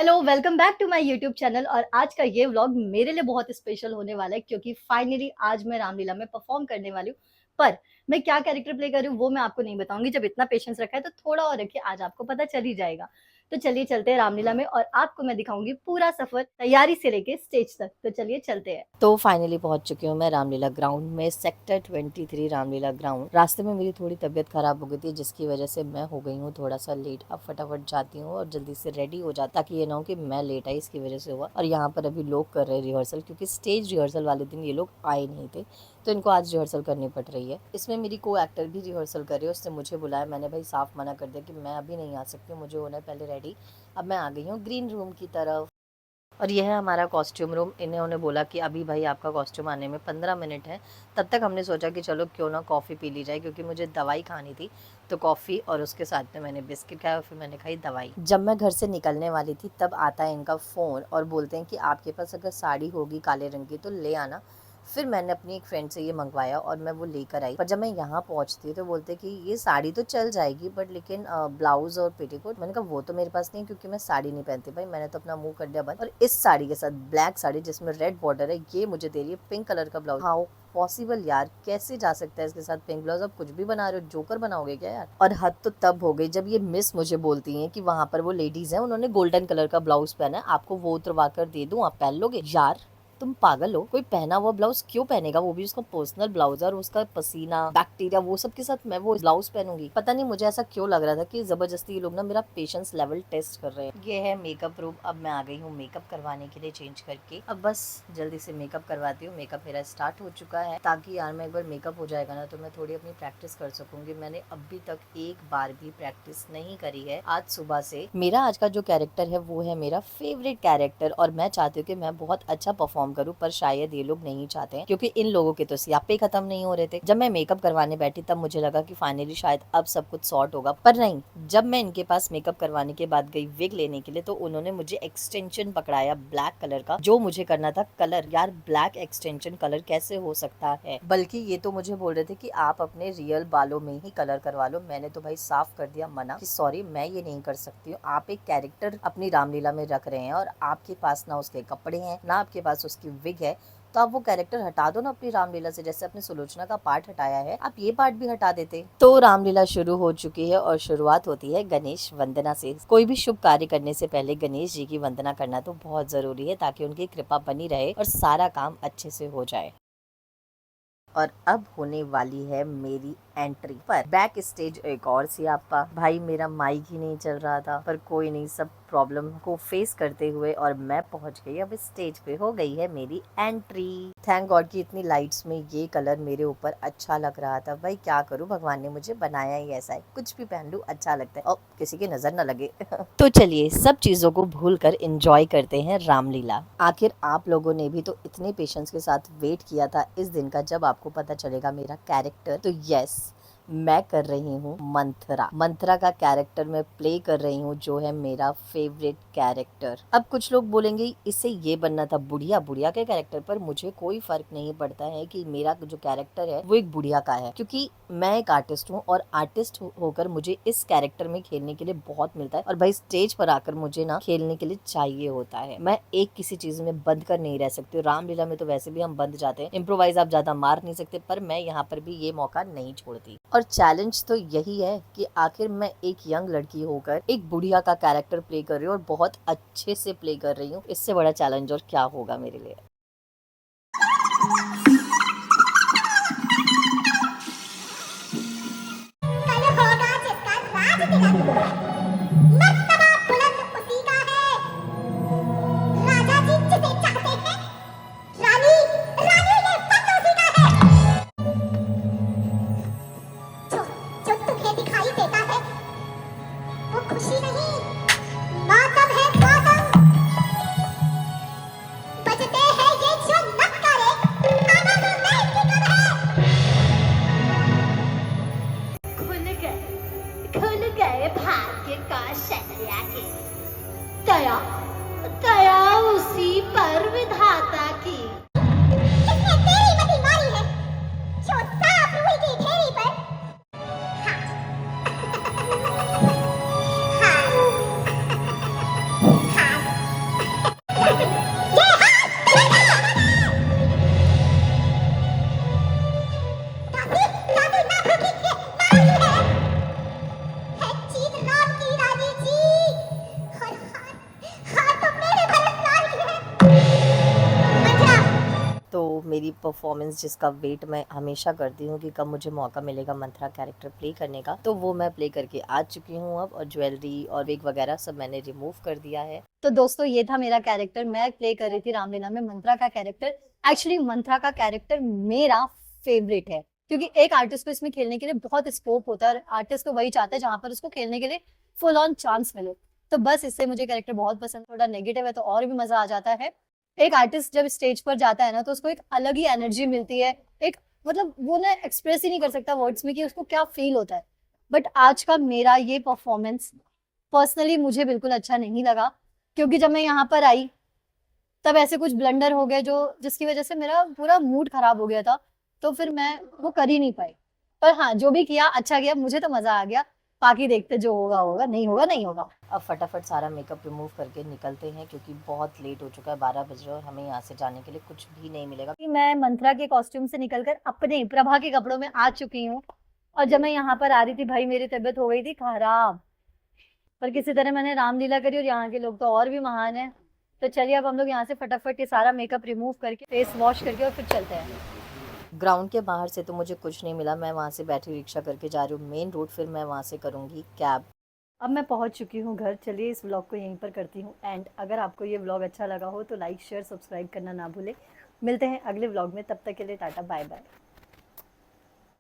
Hello, welcome back to my YouTube channel. और आज का ये व्लॉग मेरे लिए बहुत स्पेशल होने वाला है क्योंकि फाइनली आज मैं रामलीला में परफॉर्म करने वाली हूँ। पर मैं क्या कैरेक्टर प्ले कर रही हूँ वो मैं आपको नहीं बताऊंगी। जब इतना पेशेंस रखा है तो थोड़ा और रखिए, आज आपको पता चल ही जाएगा। तो चलिए चलते हैं रामलीला में और आपको मैं दिखाऊंगी पूरा सफर तैयारी से लेके स्टेज तक। तो चलिए चलते हैं। तो फाइनली पहुंच चुकी हूँ मैं रामलीला ग्राउंड में, सेक्टर 23 रामलीला ग्राउंड। रास्ते में मेरी थोड़ी तबीयत खराब हो गई थी जिसकी वजह से मैं हो गई हूँ थोड़ा सा लेट। अब फटाफट जाती हूँ और जल्दी से रेडी हो जाता ताकि ये ना हो कि मैं लेट आई इसकी वजह से हुआ। और यहाँ पर अभी लोग कर रहे हैं रिहर्सल क्योंकि स्टेज रिहर्सल वाले दिन ये लोग आए नहीं थे, तो इनको आज रिहर्सल करनी पड़ रही है। इसमें मेरी को एक्टर भी रिहर्सल कर रही है, उसने मुझे बुलाया। मैंने भाई साफ मना कर दिया कि मैं अभी नहीं आ सकती हूँ, मुझे होना है पहले रेडी। अब मैं आ गई हूँ ग्रीन रूम की तरफ और यह है हमारा कॉस्ट्यूम रूम। इन्होंने बोला कि अभी भाई आपका कॉस्ट्यूम आने में 15 मिनट है। तब तक हमने सोचा कि चलो क्यों ना कॉफ़ी पी ली जाए, क्योंकि मुझे दवाई खानी थी। तो कॉफ़ी और उसके साथ में मैंने बिस्किट खाया और फिर मैंने खाई दवाई। जब मैं घर से निकलने वाली थी तब आता है इनका फ़ोन और बोलते हैं कि आपके पास अगर साड़ी होगी काले रंग की तो ले आना। फिर मैंने अपनी एक फ्रेंड से ये मंगवाया और मैं वो लेकर आई। पर जब मैं यहाँ पहुँचती तो बोलते कि ये साड़ी तो चल जाएगी बट लेकिन ब्लाउज और पेटीकोट। मैंने कहा वो तो मेरे पास नहीं क्योंकि मैं साड़ी नहीं पहनती। भाई मैंने तो अपना मुंह कर दिया बंद। और इस साड़ी के साथ ब्लैक साड़ी जिसमें रेड बॉर्डर है ये मुझे दे रही है पिंक कलर का ब्लाउज। हाउ पॉसिबल यार, कैसे जा सकता है इसके साथ पिंक ब्लाउज? अब कुछ भी बना रहे हो, जोकर बनाओगे क्या यार? और हद तो तब हो गई जब ये मिस मुझे बोलती हैं कि वहां पर वो लेडीज हैं, उन्होंने गोल्डन कलर का ब्लाउज पहना है, आपको वो उतरवा कर दे दूं, आप पहन लोगे? यार तुम पागल हो, कोई पहना हुआ ब्लाउज क्यों पहनेगा, वो भी उसका पर्सनल ब्लाउज और उसका पसीना बैक्टीरिया वो सब के साथ मैं वो ब्लाउज पहनूंगी? पता नहीं मुझे ऐसा क्यों लग रहा था कि जबरदस्ती ये लोग ना मेरा पेशेंस लेवल टेस्ट कर रहे हैं। ये है मेकअप रूम। अब मैं आ गई हूँ मेकअप करवाने के लिए चेंज करके। अब बस जल्दी से मेकअप करवाती हूँ। मेकअप मेरा स्टार्ट हो चुका है ताकि यार मैं एक बार मेकअप हो जाएगा ना तो मैं थोड़ी अपनी प्रैक्टिस कर सकूंगी। मैंने अभी तक एक बार भी प्रैक्टिस नहीं करी है आज सुबह से। मेरा आज का जो कैरेक्टर है वो है मेरा फेवरेट कैरेक्टर और मैं चाहती हूँ कि मैं बहुत अच्छा परफॉर्म करूँ, पर शायद ये लोग नहीं चाहते हैं क्योंकि इन लोगों के तो स्यापे खत्म नहीं हो रहे थे। जब मैं मेकअप करवाने बैठी तब मुझे लगा कि फाइनली शायद अब सब कुछ सॉर्ट होगा, पर नहीं। जब मैं इनके पास मेकअप करवाने के बाद गई विग लेने के लिए तो उन्होंने मुझे एक्सटेंशन पकड़ाया ब्लैक कलर का, जो मुझे करना था कलर। यार ब्लैक एक्सटेंशन कलर कैसे हो सकता है? बल्कि ये तो मुझे बोल रहे थे कि आप अपने रियल बालों में ही कलर करवा लो। मैंने तो भाई साफ कर दिया मना कि सॉरी मैं ये नहीं कर सकती हूँ। आप एक कैरेक्टर अपनी रामलीला में रख रहे हैं और आपके पास ना उसके कपड़े हैं ना आपके पास उसकी विग है, तो आप वो कैरेक्टर हटा दो ना अपनी रामलीला से। जैसे अपने सुलोचना का पार्ट हटाया है, आप ये पार्ट भी हटा देते। तो रामलीला शुरू हो चुकी है और शुरुआत होती है गणेश वंदना से। कोई भी शुभ कार्य करने से पहले गणेश जी की वंदना करना तो बहुत जरूरी है ताकि उनकी कृपा बनी रहे और सारा काम अच्छे से हो जाए। और अब होने वाली है मेरी एंट्री। पर बैक स्टेज एक और सियापा। भाई मेरा माइक ही नहीं चल रहा था, पर कोई नहीं, सब प्रॉब्लम को फेस करते हुए और मैं पहुंच गई। अब स्टेज पे हो गई है मेरी एंट्री। थैंक गॉड कि इतनी लाइट्स में ये कलर मेरे ऊपर अच्छा लग रहा था। भाई क्या करूं, भगवान ने मुझे बनाया ही ऐसा है, कुछ भी पहन लूं अच्छा लगता है और किसी की नजर न लगे। तो चलिए सब चीजों को भूल कर इंजॉय करते हैं रामलीला। आखिर आप लोगों ने भी तो इतने पेशेंस के साथ वेट किया था इस दिन का जब आपको पता चलेगा मेरा कैरेक्टर। तो यस, मैं कर रही हूँ मंथरा। मंथरा का कैरेक्टर मैं प्ले कर रही हूँ जो है मेरा फेवरेट कैरेक्टर। अब कुछ लोग बोलेंगे इससे ये बनना था बुढ़िया। बुढ़िया के कैरेक्टर पर मुझे कोई फर्क नहीं पड़ता है कि मेरा जो कैरेक्टर है वो एक बुढ़िया का है, क्योंकि मैं एक आर्टिस्ट हूँ और आर्टिस्ट होकर मुझे इस कैरेक्टर में खेलने के लिए बहुत मिलता है। और भाई स्टेज पर आकर मुझे ना खेलने के लिए चाहिए होता है। मैं एक किसी चीज में बंद कर नहीं रह सकती। रामलीला में तो वैसे भी हम बंद जाते हैं, इम्प्रोवाइज आप ज्यादा मार नहीं सकते, पर मैं यहाँ पर भी ये मौका नहीं छोड़ती। और चैलेंज तो यही है कि आखिर मैं एक यंग लड़की होकर एक बुढ़िया का कैरेक्टर प्ले कर रही हूँ और बहुत अच्छे से प्ले कर रही हूँ। इससे बड़ा चैलेंज और क्या होगा मेरे लिए। कल होगा जिसका राज तिलक, मर्तबा बुलंद उसी का है। राजा जी जिसे चाहते हैं, रानी रानी ये पद उसी का है। जो जो तुम्हें दिखाई देता है वो खुशी नहीं, मातम है मातम। बजते हैं ये जो नक्कारे, आवाज़ों में फिक्र है। खुल गए भाग्य का शहरिया के। दया दया उसी पर विधाता की। किसने तेरी मति मारी है जो सांप रूही की ढेरी पर। हाँ हाँ हाँ, मेरी परफॉर्मेंस जिसका वेट मैं हमेशा करती हूँ कि कब मुझे मौका मिलेगा मंत्रा कैरेक्टर प्ले करने का, तो वो मैं प्ले करके आ चुकी हूँ अब। और ज्वेलरी और विग वगैरह सब मैंने रिमूव कर दिया है। तो दोस्तों ये था मेरा कैरेक्टर, मैं प्ले कर रही थी रामलीला में मंत्रा का कैरेक्टर। एक्चुअली मंत्रा का कैरेक्टर मेरा फेवरेट है क्योंकि एक आर्टिस्ट को इसमें खेलने के लिए बहुत स्कोप होता है। आर्टिस्ट तो वही चाहता है जहां पर उसको खेलने के लिए फुल ऑन चांस मिले। तो बस इससे मुझे कैरेक्टर बहुत पसंद। थोड़ा नेगेटिव है तो और भी मजा आ जाता है। एक आर्टिस्ट जब स्टेज पर जाता है ना तो उसको एक अलग ही एनर्जी मिलती है। एक मतलब वो ना एक्सप्रेस ही नहीं कर सकता वर्ड्स में कि उसको क्या फील होता है। बट आज का मेरा ये परफॉर्मेंस पर्सनली मुझे बिल्कुल अच्छा नहीं लगा क्योंकि जब मैं यहाँ पर आई तब ऐसे कुछ ब्लंडर हो गए जो जिसकी वजह से मेरा पूरा मूड खराब हो गया था। तो फिर मैं वो कर ही नहीं पाई। पर हाँ, जो भी किया अच्छा किया, मुझे तो मजा आ गया। बाकी देखते जो होगा होगा, नहीं होगा नहीं होगा। अब फटाफट सारा मेकअप रिमूव करके निकलते हैं क्योंकि बहुत लेट हो चुका है, 12 बज रहे और हमें यहाँ से जाने के लिए कुछ भी नहीं मिलेगा। कि मैं मंत्रा के कॉस्ट्यूम से निकलकर अपने प्रभा के कपड़ों में आ चुकी हूँ। और जब मैं यहाँ पर आ रही थी भाई मेरी तबीयत हो गई थी खराब। पर किसी तरह मैंने रामलीला करी और यहाँ के लोग तो और भी महान है। तो चलिए अब हम लोग यहाँ से फटाफट ये सारा मेकअप रिमूव करके फेस वॉश करके और फिर चलते हैं। ग्राउंड के बाहर से तो मुझे कुछ नहीं मिला। मैं वहाँ से बैटरी रिक्शा करके जा रही हूँ मेन रोड, फिर मैं वहाँ से करूँगी कैब। अब मैं पहुंच चुकी हूँ घर। चलिए इस व्लॉग को यहीं पर करती हूँ एंड। अगर आपको ये व्लॉग अच्छा लगा हो तो लाइक शेयर सब्सक्राइब करना ना भूलें। मिलते हैं अगले व्लॉग में, तब तक के लिए टाटा बाय बाय।